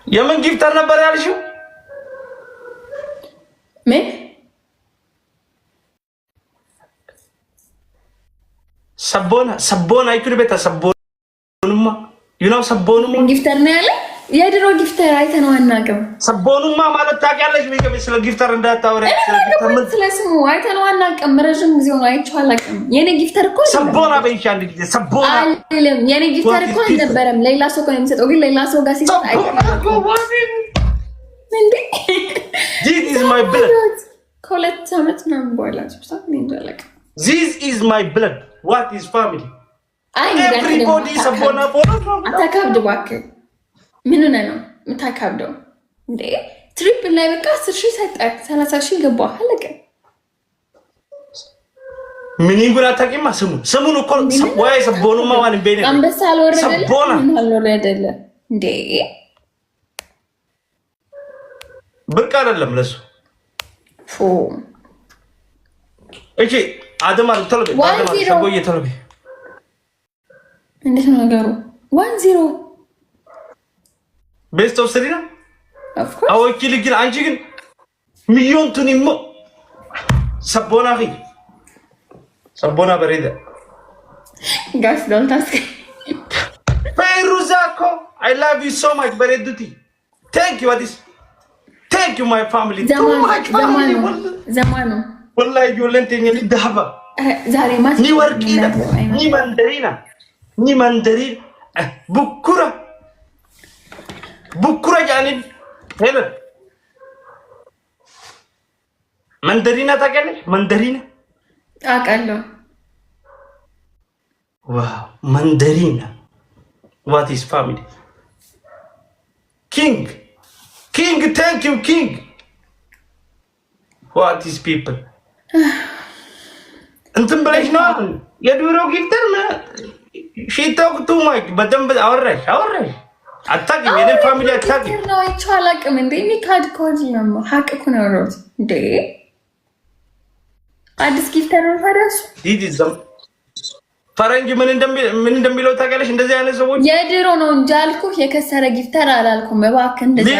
የምን ጊፍተር ነበር ያልሽው? ምን ሰቦና አይኩን ቤታ ሰቦኑማ ዩናው ሰቦኑማ ጊፍተር ነው ያለ የድሮ ጊፍተር አይተነው አናውቅም። ሰቦኑማ ማለት ታውቂያለሽ? ምን ስለ ጊፍተር እንዳታወሪ ስለስሙ አይተነው አናውቅም። ረጅም ጊዜ ነው አይቼው አላውቅም። የኔ ጊፍተር እኮ ሰቦና በይሻ አንድ ጊዜ ሰቦና አይደለም። የኔ ጊፍተር እኮ አልነበረም። ሌላ ሰው እኮ ነው የሚሰጠው። ግን ሌላ ሰው ጋር ሲሰጥ እንዴ this is my blood ከሁለት ዓመት ምናምን በኋላ ስብሰባ ምን እንደለቀ this is my blood what is family everybody ሰቦና ቦና አታካብድ እባክህ። ምን ሆነ ነው የምታካብደው እንዴ? ትሪፕል ላይ በቃ 10,000 ሰጠህ 30,000 ገባህ አለቀ። ምን ይጉራ ታቂማ ስሙን እኮ ወይ ሰቦኑማ ማን በእኔ አንበሳ አልወረደለ እንዴ? ብርቅ አይደለም ለሱ እሺ አደም አልተለበ አደም ሰቦዬ ተለበ እንዴት ነው ነገሩ? 1-0 ቤስት ኦፍ 3 ነው ኦፍ ኮርስ አዎ እኪ ልጅ አንቺ ግን ሚሊዮን ቱኒሞ ሰቦና ፊ ሰቦና በሬዳ ጋስ ዶንታስ ፌሩዛኮ I love you so much በሬዱቲ thank you what is thank you my family ዘማኑ والله يولنتኝ ልደሃባ ዛሬ ማት ኒ ወርቂና ኒ መንደሪና ኒ መንደሪ ቡኩራ ጃኒ ሄለ መንደሪና ታውቂያለሽ? መንደሪና አውቃለሁ። ዋው መንደሪና what is family king thank you king what is people እንትን ብለሽ ነው የድሮ ጊፍተር ሺታው ቱማክ በደንብ አወራሽ አታውቂም። የኔ ፋሚሊ አታውቂም ነው አይቼው አላውቅም። እንዴ ሚካድ ኮድ ነው ሀቅ እኮ ነው ያወራሁት። እንዴ አዲስ ጊፍተር ነው ታዲያስ? ዲዲዝ ፈረንጅ ምን እንደሚለው ታውቂያለሽ? እንደዚህ አይነት ሰዎች የድሮ ነው እንጂ አልኩህ የከሰረ ጊፍተር አላልኩም። እባክህ እንደዚህ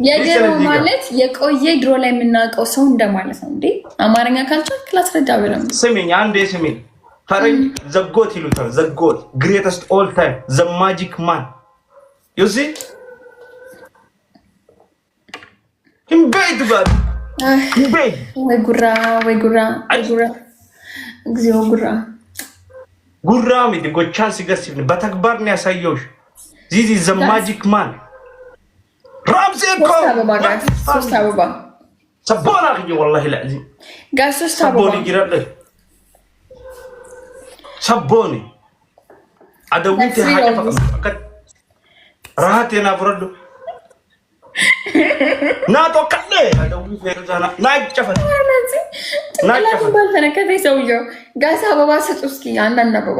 የድሮ ማለት የቆየ ድሮ ላይ የምናውቀው ሰው እንደማለት ነው። እንዴ አማርኛ ካልቻልክ ላስረዳ ብለም ስሚኝ፣ አንዴ ስሚኝ። ፈረንጅ ዘጎት ይሉታል። ዘጎት ግሬተስት ኦል ታይም ዘ ማጂክ ማን you see ኢምቤድ ጋር ኢምቤድ ወይ ጉራ እግዚኦ ጉራ ምን ጎቻን ሲገስብ በተግባር ነው ያሳየውሽ። this is the magic man ራምሴ እኮ ሶስት አበባ ሰቦና ግኝ والله العظيم ጋር ሶስት አበባ ሰቦኒ ይራለ ሰቦኒ አደውት ሀቀ راحتنا برضو ناتو كله አደውት ፈርዛና ናጨፈት ባልፈነከተ ሰውዬው ጋሳ አበባ ስጡ እስኪ አንዳንድ አበባ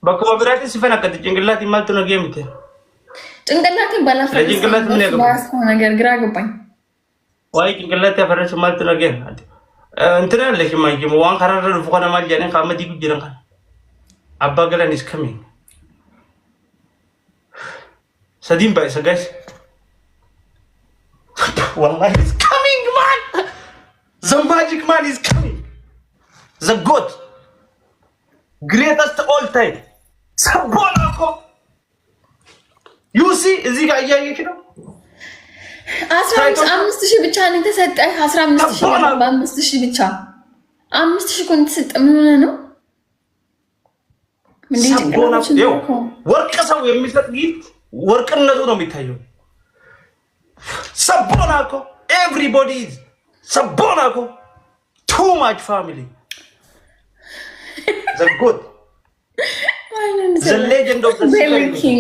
በኮብራት ሲፈነከተ ጭንቅላት ይማልቱ ነው ጌምት ጭንቅላትን ባላፈረ ጭንቅላት ምን ያገባው ነገር ግራ ገባኝ። ወይ ጭንቅላት ያፈረች ማለት ነው ጌም እንትና ለሽ ማንጂ ዋን ካራረ ፈቆና ማልጃኔ ካመዲ ጉጅራን አባ ገላን is coming ሰዲም ባይ ሰጋሽ والله is coming man the magic man is coming the god greatest all time ሰቦናኮ you see እዚህ ጋር እያየሽ ነው 15,000 ብቻ ነው የተሰጠህ 15,000 ብቻ 5,000 እኮ ተሰጠ። ምን ሆነ ነው ወርቅ ሰው የሚሰጥ ጊፍት ወርቅነቱ ነው የሚታየው። ሰቦናኮ ኤቭሪቦዲ ሰቦናኮ too much family the good the legend of the king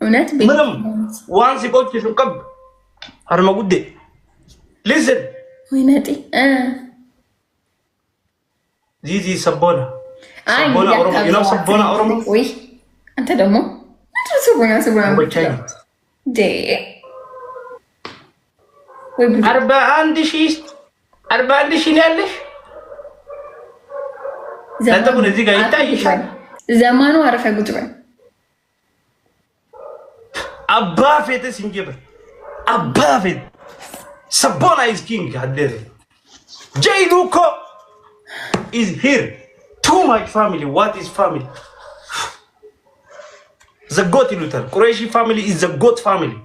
እውነት ምንም ዋንስ ይቆጭ ሽንቀብ አርማ ጉዴ listen ወይነጤ ዚዚ ሰቦና ኦሮሞ ይኖ ሰቦና ኦሮሞ ወይ አንተ ደግሞ ሰቦና ዴ ወይ 41,000 ነው ያለሽ። ዘንተው እዚህ ጋር ይታይሻል። ዘማኑ አረፈ ጉድ በል አባፌት ሲንጀበር አባፌት ሰቦና is king አደረ ጄይዱኮ is here too much family what is family the goat ይሉታል ቁረይሺ family is the goat family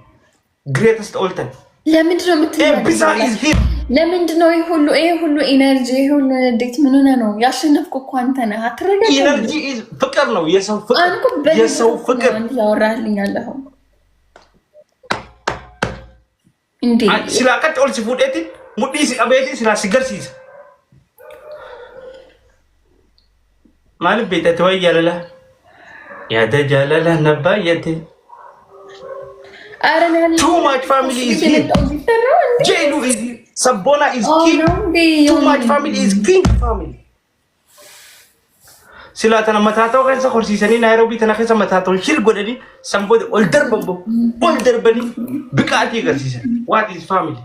greatest all time ለምንድን ነው የምትይው ለምንድን ነው ይሄ ሁሉ ኢነርጂ ይሄ ሁሉ እንዴት ምን ሆነ ነው ያሸነፍኩ እኮ አንተ ነህ አትረጋጋ ኢነርጂ ፍቅር ነው የሰው ፍቅር ያወራልኝ ያለው እንዴ ሲላቀጥ ኦል ሲፉዴቲ ሙዲ ሲአቤቲ ሲላሲገርሲስ ማለት ቤተ ተወያለለ ያደጃለለ ነባየቲ too much family is here Jailu is here Sabona is king too much family is king family sila tana matato kansa khorsisani Nairobi tana kansa matato hil godani sambo older bambo older bani bikati garsisa what is family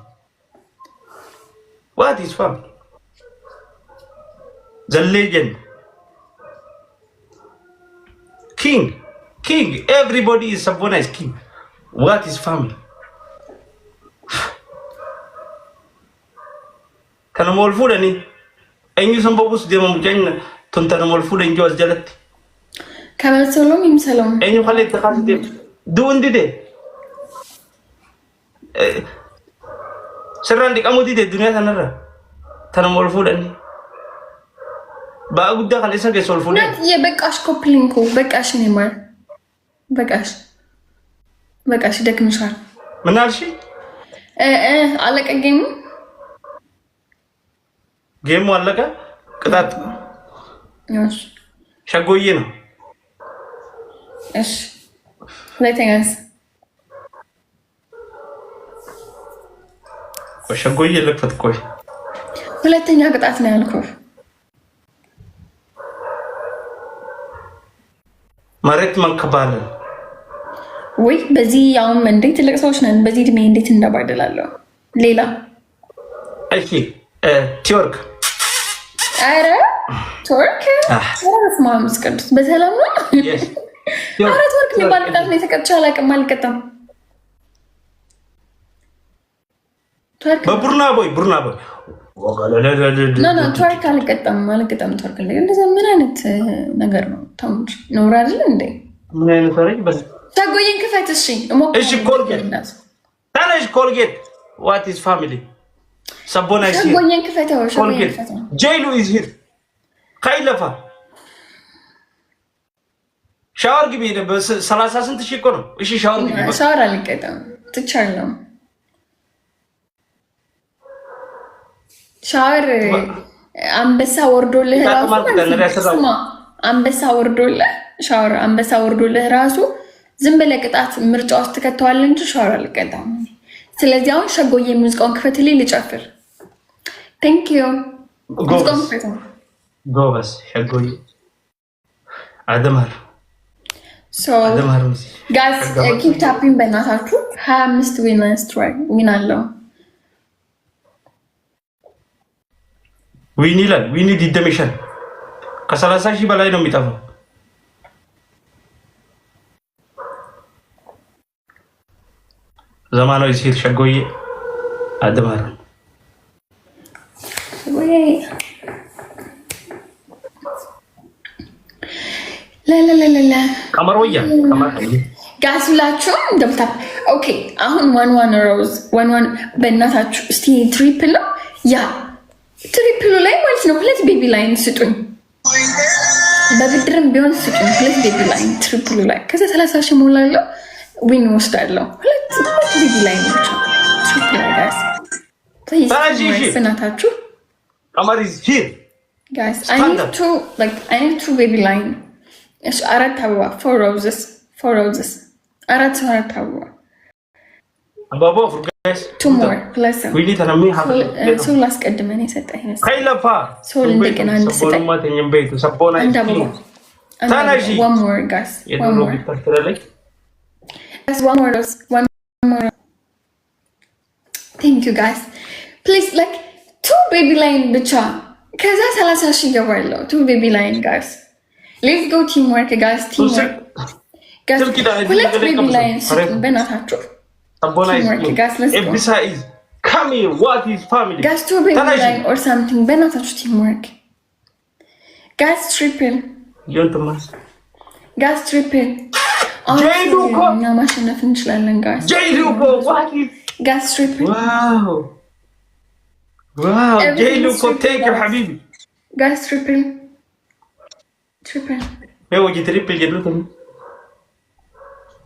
the legend king everybody is Sabona is king what is family kana mol fudani enyu sambo bus de mom jagna tontana mol fudan jos jalat kabalsolom imsalom enyu khale takhasde duundi de serandi kamudi de dunya tanara tana mol fudani ba gudda khale sage sol fudan nat ye bekash koplinko bekash nimar በቃሽ ደክምሻል ምን አልሽ አለቀ ጌሙ አለቀ ቅጣት እሺ ሸጎዬ ነው እሺ ሁለተኛስ ሸጎዬ ለፈት ቆይ ሁለተኛ ቅጣት ነው ያልኩህ መሬት መንከባለ ወይ በዚህ ያውም እንዴት ትልቅ ሰዎች ነን በዚህ እድሜ እንዴት እንደባደላለሁ ሌላ እሺ ቲወርክ አረ ቲወርክ ወራስ ማምስ ቅዱስ በሰላም ነው አረ ቲወርክ የሚባል ቅጣት ነው የተቀጣው አላውቅም አልቀጣም ቲወርክ በቡርና ቦይ ኖ ቲወርክ አልቀጣም ቲወርክ ላይ እንደዛ ምን አይነት ነገር ነው ታውንጂ ኖር አይደል እንዴ ምን አይነት ፈረጅ በስ ታጎየን ክፈት እሺ ኮልጌት what is family Sabona is here ታጎየን ክፈት ጄይሉ is here ካይለፋ ሻወር ግቢ በ30 ስንት ሺህ እኮ ነው እሺ ሻወር ግቢ ሻወር አልቀጣም ትቻለሁ ሻወር አንበሳ ወርዶልህ ራሱ አንበሳ ወርዶልህ ሻወር አንበሳ ወርዶልህ ራሱ ዝም ብለህ ቅጣት ምርጫ ውስጥ ከተዋል እንጂ ሻወር አልቀጣም ስለዚህ አሁን ሸጎዬ ሙዚቃውን ክፈትልኝ ልጨፍር thank you ጎበስ ሸጎዬ አደማር guys keep tapping በእናታችሁ 25 ዊን አለው ዊን ይላል ዊን ዲደሚሽን ከ30 ሺህ በላይ ነው የሚጠፋው ዘማናዊ ሲል ሸጎዬ አደማር ወይ ላ ቀመሮያ ጋስላችሁ እንደምታ ኦኬ አሁን ዋን ሮዝ ዋን በእናታችሁ እስቲ ትሪፕል ነው ያ ትሪፕሉ ላይ ማለት ነው ሁለት ቤቢ ላይን ስጡኝ በብድርም ቢሆን ስጡኝ ሁለት ቤቢ ላይን ትሪፕሉ ላይ ከዛ 30 ሺህ ሞላለሁ ዊን ወስዳለሁ ሁለት ቤቢ ላይን ብቻ ትሪፕል ላይ ጋይስ ፕሊዝ በእናታችሁ ቀመር is here guys I need two baby line እሺ አራት አበባ four roses አራት አበባ አባባ ፍርጋስ two more plus we need to have ሶል አስቀድመን የሰጠኝ ነው ከይለፋ ሶል እንደገና እንሰጠኝ ሰቦናተኛም ቤቱ ሰቦና ታናጂ one more guys one more guys one more thank you guys please like two baby line ብቻ ከዛ 30 ሺህ ገባለው two baby line guys Let's go teamwork, guys. Teamwork. Guys, let's baby lions. Benatacho. Teamwork, guys. Let's go. Besides, come here. What is family? Guys, two baby lion or something. Benatacho teamwork. Guys, triple. You want to mass? Guys, triple. Jayluko. No, machine finish line, guys. Jayluko. What is? Guys, triple. Wow. Wow. Jayluko, take your habibi. Guys, triple. Triple. May wagi triple Jayluko.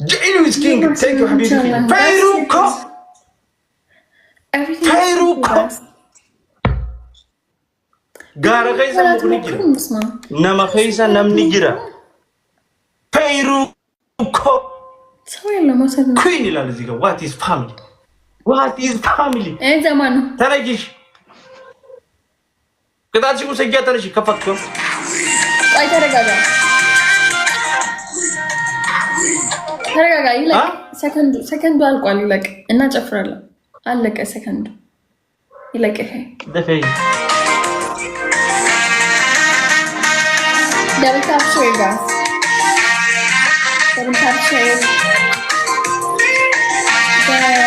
Jaylu is king. Take your habibi. Fayruko. Everything. Fayruko. Gara kaisa mukuni gira. Nama kaisa namni gira. Fayruko. Queen ilal ziga. What is family? What is family? Eh zaman. Tarajish. Kita sih usah jatuh sih kapat kau. Ay teragaga. Teragaga. Ilak second alqual ilak. Enna jafrala. Alak a second. Ilak eh. Defi. Double tap share, guys. Double tap share.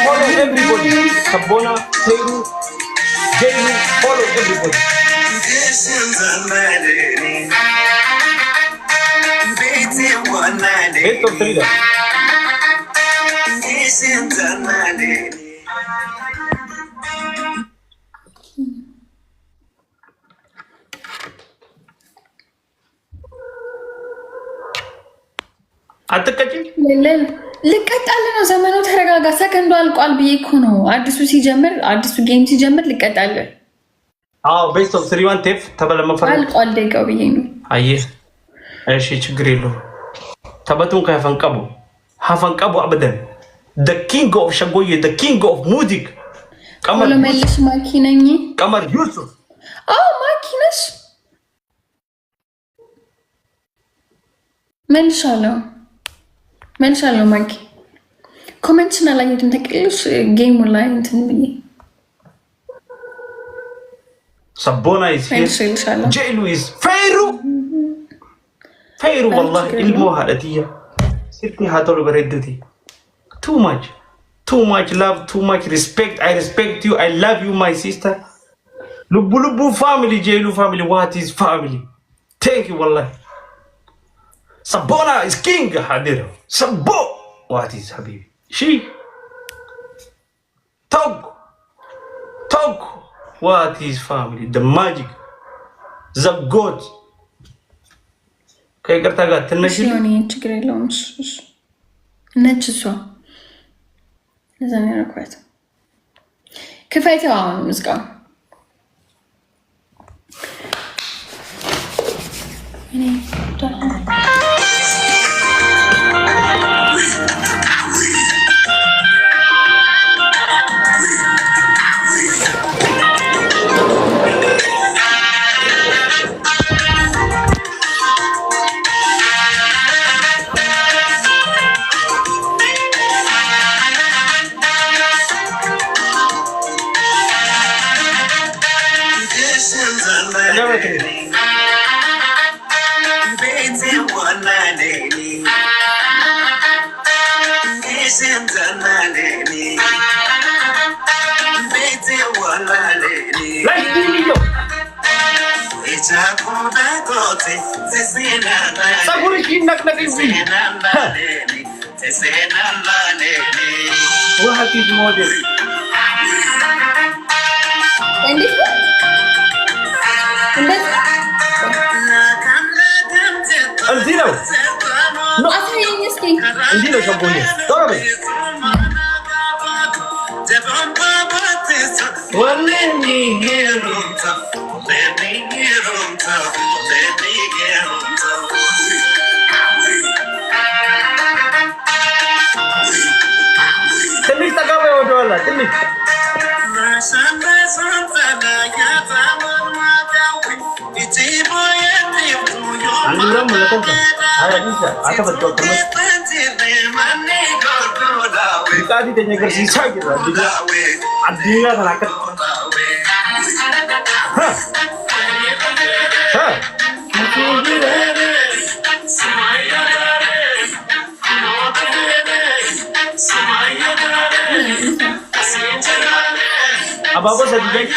Follow everybody. Sabona, Teru, Jaylu, follow everybody. Esto Frida. አትቀጭም ልቀጣል ነው ዘመኑ። ተረጋጋ። ሰከንዱ አልቋል ብዬ እኮ ነው። አዲሱ ጌም ሲጀምር ልቀጣል። አዎ ቤስት ኦፍ 3-1 ቴፍ ተበለመፈረ አልቋል ደቂቃው ብዬ ነው። አየህ እሺ ችግር የለውም። ተበቱን ከፈንቀቡ አበደን the king of ሸጎዬ the king of music ቀመር መልሽ ማኪ ነኝ። ቀመር ዩሱፍ ማኪ ነሽ። መልሻለሁ ማኪ። ኮሜንትሽን አላየሁትም ተቀልሽ ጌሙ ላይ እንትን ብዬ ሰቦና is here Jaylu is Fayru والله ilmu hadatiya sirti hatolo beredati too much love, too much respect. I respect you, I love you my sister. Lubu family, Jaylu family. What is family? Thank you wallahi. Sabona is king hadir. Sabo. What is habibi? She. Tog. What is family? The magic. The God. Kay karta ga tnashi. Sioni ችግር የለውም ነች እሷ ለዛኔ ረኳት ክፋይተው አሁን ምስጋና እኔ What is model? Aldino. No, Aldino Shaboye. Dove? ትንሽ ተጋባ ወደኋላ ትንሽ አንዱም ለተንተ አራዲሳ አተፈጠው ተመስ ቢቃዲ ተነገር ሲሳይ ይላል አዲኛ ተናከተ أبابا صديقي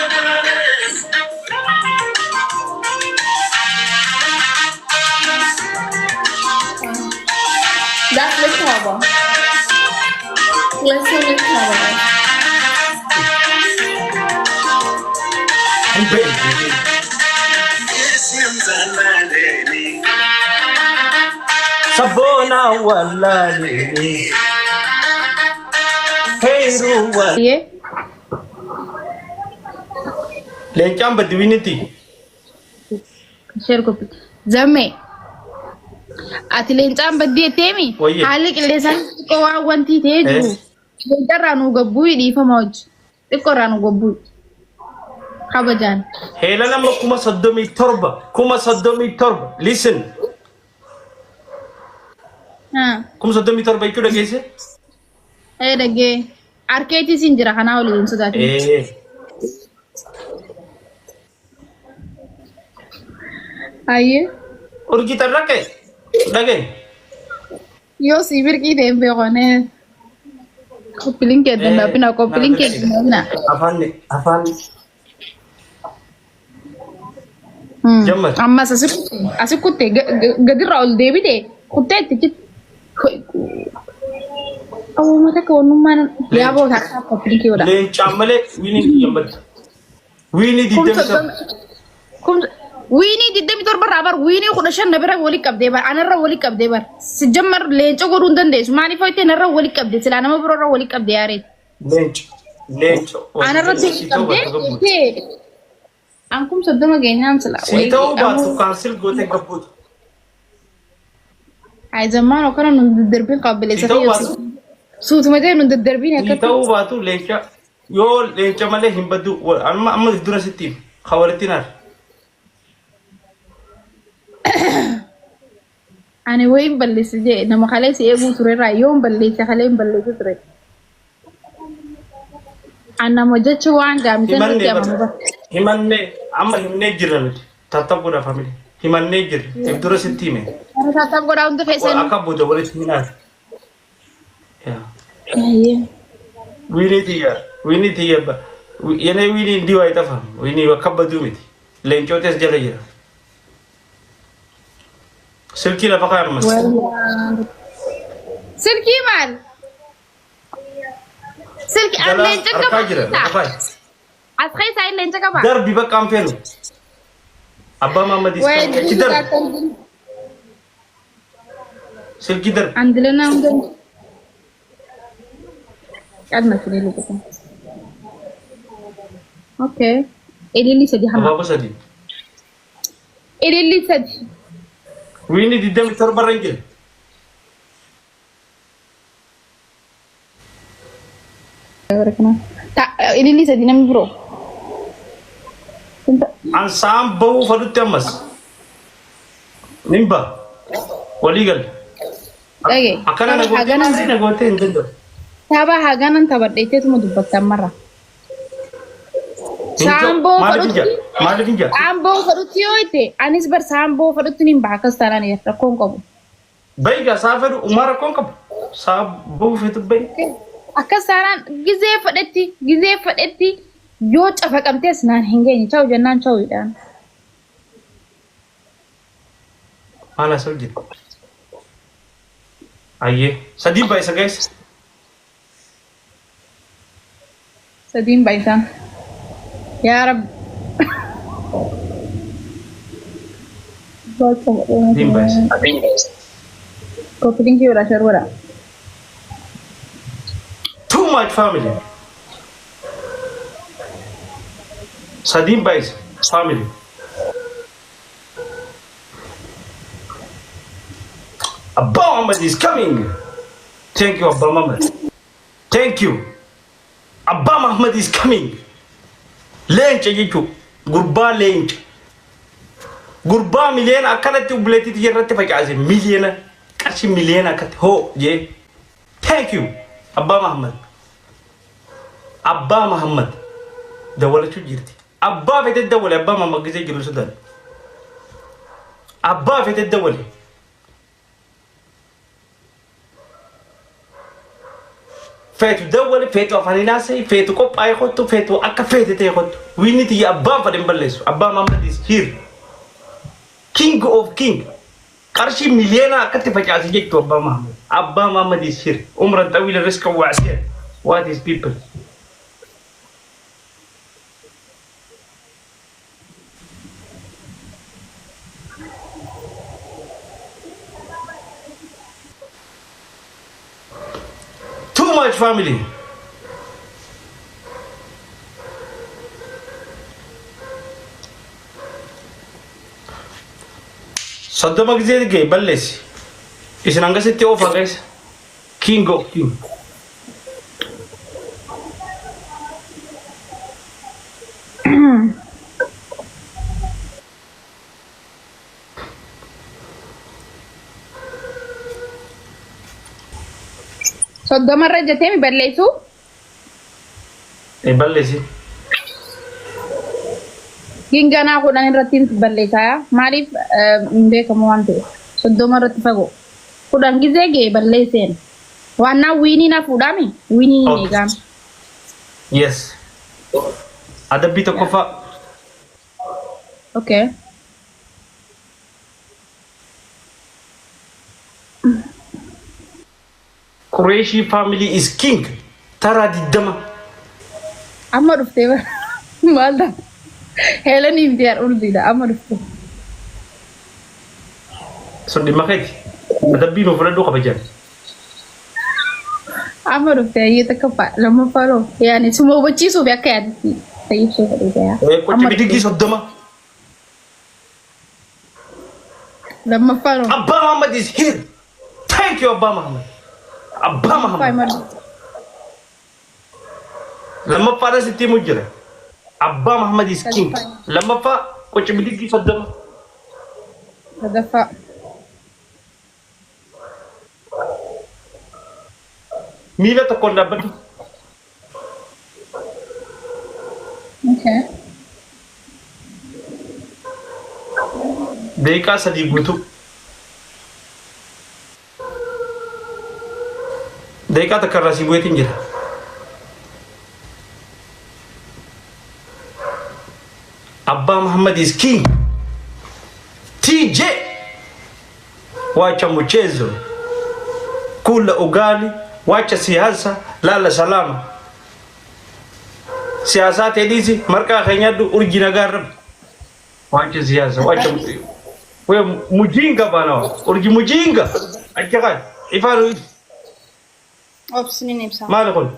That's the cover. Let's see the cover. Sabona walali Heyruwa Yeah. Lencam badwiniti Share copy. Zame. Ati leencaan baddee teemi Wayye. haalli qilleensaa xiqqoo waan wanti ta'ee jiru leencarraa nu gabbuu dhiifama hojii xiqqoorraa nu gabbuu kabajaan. Hela nama kuma sodomi torba listen kuma sodomi torba iku dhageesse Dhagee arkeetii siin jira kanaa waliin sodaatu. Ayyee urgi tarraqe dhage yoo si birqii ta'e beekonee koppiliin keeddin dhaabina koppiliin keeddin dhaabina. afaan Jammar. Ammas asi kuttee gadirraa ol deebite kuttee itti uummata kawanummaan yaaboo taasisaa koppiliin keewwadha. Leencaan malee wiiniin yammadu wiinii Winnie diddami torba rabar Winnie kuna shan nabira wali qabde bar anarra wali qabde bar sijammar leenco godhuu dandeessu maaliif hoyte narra wali qabde sila nama biroorra wali qabde yaareet leenco anarra qabde ankum soddoma geenyaan sila si ta'uu baatu kaansil gootee gabbuutu ay zammaan okana nun daddarbiin qabbileessa Si ta'uu baatu. suutuma ta'e nun daddarbiin si akka ta'uu baatu leenca yoo leenca malee hin baddu amma dura sittiin hawalittiin haar ani wayin balleessa jee nama kalee si eeguu turerraa yoon balleessa kalee hin balleessu ture annama jecha waan gaamisan itti amamu himannee amma himnee jirra nuti tattabuudha famili himannee jirra if dura sitti hime taataaf godhaa hunda feesan akka booda walitti hinaar wiinii tiyya yenee wiinii ndii waa itafa wiinii akka baduu miti leencootes jala jira silkii lafa kaan mas silkii maal silkii jala leenca harkaa jira qaba lafa as keessa ay leenca qaba darbi bakka an feenu abbaa maammadis achi darbi silkii darbi andilena hunda kadna kile lukuta okay elili sadi hama abaaba sadii elili sadi wiinii 27 irra hin jira elili sadi namni biroo ansaan bahuu fadhutti ammas nimba walii galle dhage akkana nagootee hin danda'u tapha haganan taphadheeteetuma dubbattan marra maaliif hin jaa saamboo fadhutti yoo itte anis bar saamboo fadhutti nin baha akkas taanaan rakkoon qabu bayigaa saa fedhu umaa rakkoon qabu saa bahuu feetu bayi akkas taanaan gizee fadhetti yoo cafaqamtees naan hin geenye cha'u jennaan cha'u jedhaan maal asal jira ayyee sadii baay'isa geessa sadiin baay'isaan yaa rabbi sadiin baay'isa koppiliin kiyyoodha sharwadha too much family sadiin baay'isa family Abba Muhammad is coming. Thank you, Abba Muhammad. Thank you. Abba Muhammad is coming. Leenca jechuun gurbaa leenca. Gurbaa miliyoona akkanatti ubleetitti irratti facaase miliyoona qarshii miliyoona akkatti hoo jee. Thank you, Abba Muhammad. Abba Muhammad dawwalachuu jirti. Abbaa fedhe dawwale Abba Muhammad gisee jiru sodaan. Abbaa fedhe dawwale. feetu dawwale feetu afaan inaasee feetu qophaa'ee kottu feetu akka feete ta'e kottu wiiniti abbaan fadhin balleessu abbaa Muhammad is here king of king qarshii miliyoona akkatti facaase jettu abbaa Muhammad is here umran xawiila rizqa waasiya what is people too much family soddoma ጊዜ ገይ በለስ ኢስን አንገስቲ ኦፍ ጋይስ ኪንግ ኦፍ ኪንግ soddoma rajatemi balleessu በለስ Gingana ko na niratin balleessa maaliif beekamu waan ta'eef soddoma irratti fagoo kudhan gisee ga'e balleesseen waannaa wiinii na fuudhame wiinii ni eegame. Yes. Adabbii tokkoffaa. Okay. Qureshi family is king. Tara diddama. Amma dhuftee maal ta'a? Helen imtiar ulbida amarfu so di maketi adabbi no fara do kabajan amarfu yita kapa lama faro yani sumo bacci so be akaya sai so da ya ko ti bidigi so dama lama faro abba Muhammad is here thank you abba Muhammad lama fara siti mujra abba Muhammad is king lama fa ko ci bidigi so dama hadafa mila to konda batu okay deika sadi gutu deika ta karasi buetin jira abba Muhammad is king TJ wacha mchezo kula ugali wacha siasa lala salama siasa tedizi marka khanyadu urjina garab wacha siasa wacha we mujinga bana urji mujinga ajaga ifaru opsini nipsa malakon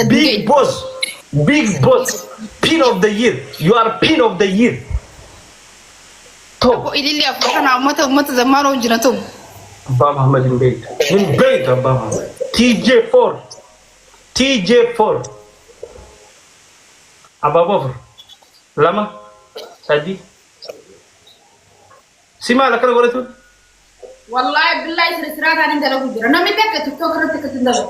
big boss pin of the year you are pin of the year to ko ilili afana umata zamano jirato abba Muhammad in bait abba Muhammad TJ4 abba bof lama sadi sima la kala goratu wallahi billahi sirata ni ndalo gujira no mi tekka tiktok rata katindalo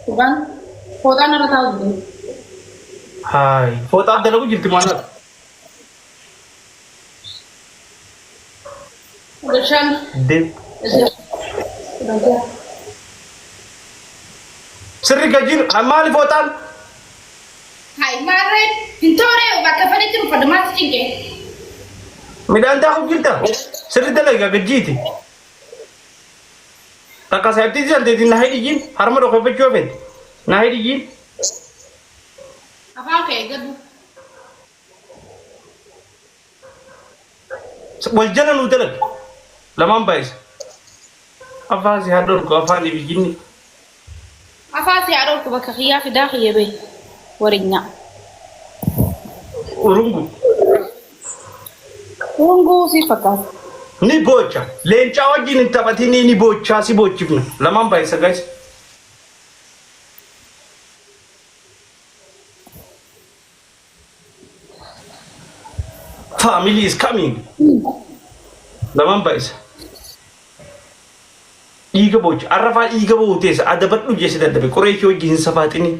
Tuhan, foto nara tahu dulu. Hai, foto ada lagu jadi mana? Udah Dip. Seri gajir, amal foto. Hai, maren, intore, bakal pada itu pada mati cingke. Medan tak aku kita, seri dah lagi gajiti. Taka saya tiada jadi nahi dijin, harma rokok pecuapet, nahi dijin. Apa okay, gabu. Wajalan utelat, lamam bais. Apa sih hador ko apa ni begini? Apa sih hador ko bakal khiyaf dakhil be, warinya. Urungu. Urungu sih fakat. Ni bocha, lencha wajin tabati ni bocha si bochifna. Lamam bais guys. Family is coming. Lamam bais. Igabooch arrafaa igaboo teessa adabadhu jeesita adabe qoreeshii wajjin safaaxini.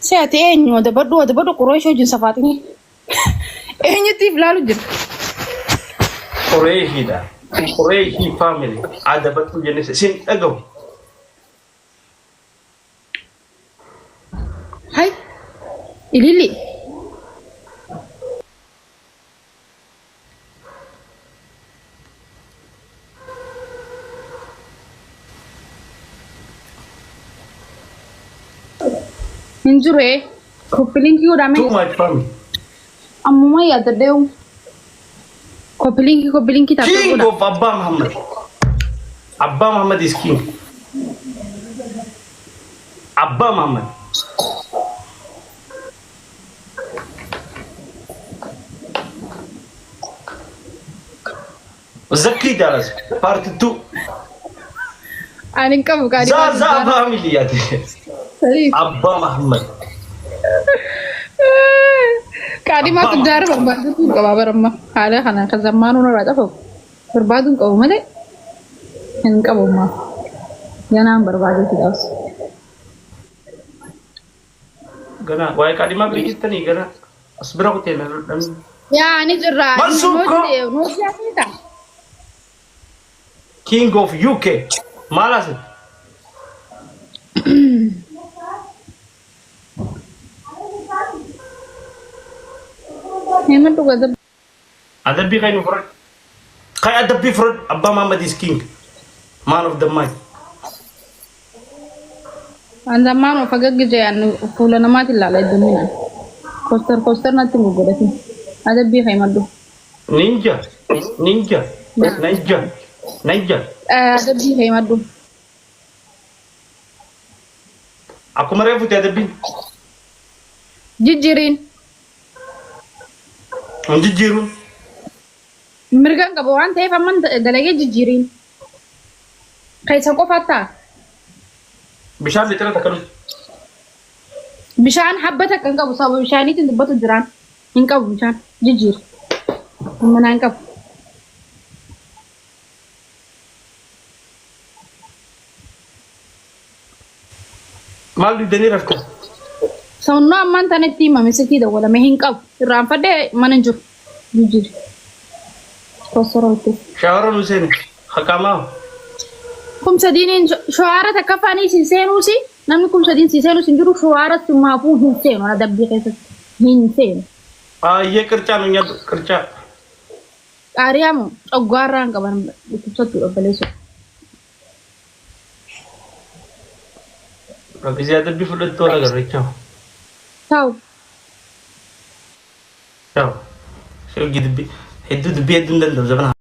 Seeti eenyu adabadhu qoreeshii wajjin safaaxini. Eenyutti filaalu jira. Qoreeshiidha. Qoreeshii family adabadhu jennee sin dhagahu. Hai ilili. Injure kopilinki udah Too much family. Amma ya terdeu. Kopilinki tak King udah. of Abba Muhammad. Abba Muhammad is king. Abba Muhammad. Zaki Dallas part 2. Aning kamu kali. Za family ya. Abba Muhammad. Kadi mah kejar berbadu tuh gak apa-apa remah. Ada karena kezamannya udah rata kok. Berbadu kau mana? Yang kau mah. Jangan berbadu tidak usah. Gana, why kadi mah beli kita nih gana. Seberapa tenar dan. Ya ini cerah. Masuk kok. King of UK. Malas. Hemat tuh kata. Ada bi kayak fraud. Kayak ada bi fraud. Abba Muhammad is king. Man of the match. Anda mana fagak gejayan pula nama tidak lah itu mina. Koster nanti mau gue sih. Ada bi hemat tuh. Ninja. Ada bi hemat tuh. Aku mereput ada bi. Jijirin. Jijiru. Mereka nggak bawa teh, paman dalagnya jijirin. Kayak sako fata. Bisa literal takkan. Bishaan habbatak kan qabu sababa bishaaniitiin dubbatu jiraan hin qabu bishaan jijjiir mana hin qabu. Maal didanii rafta. Sawno ammaan tanatti himame sitii dawwalame hin qabu irraanfadhee mana hin jiru jijjiir. Kosorootti. Shawaran Hussein haqamaa. Kumsa diiniin shawaara takka afaanii siin seenuusi. Namni kumsa diin si seenu sin jiru shuwaara sumaafuu hin seenu ana dabbii keessatti hin seenu. Ayyee qircaa nu nyaatu qircaa. Qaariyaamu coggaarraan qaban dhukkubsattuu dhabbaleessu. Rakkisee dabbii fudhattoo agarra. Ciao. Ciao. Shoo gidibbi hedduu dubbii hedduun danda'u zabana.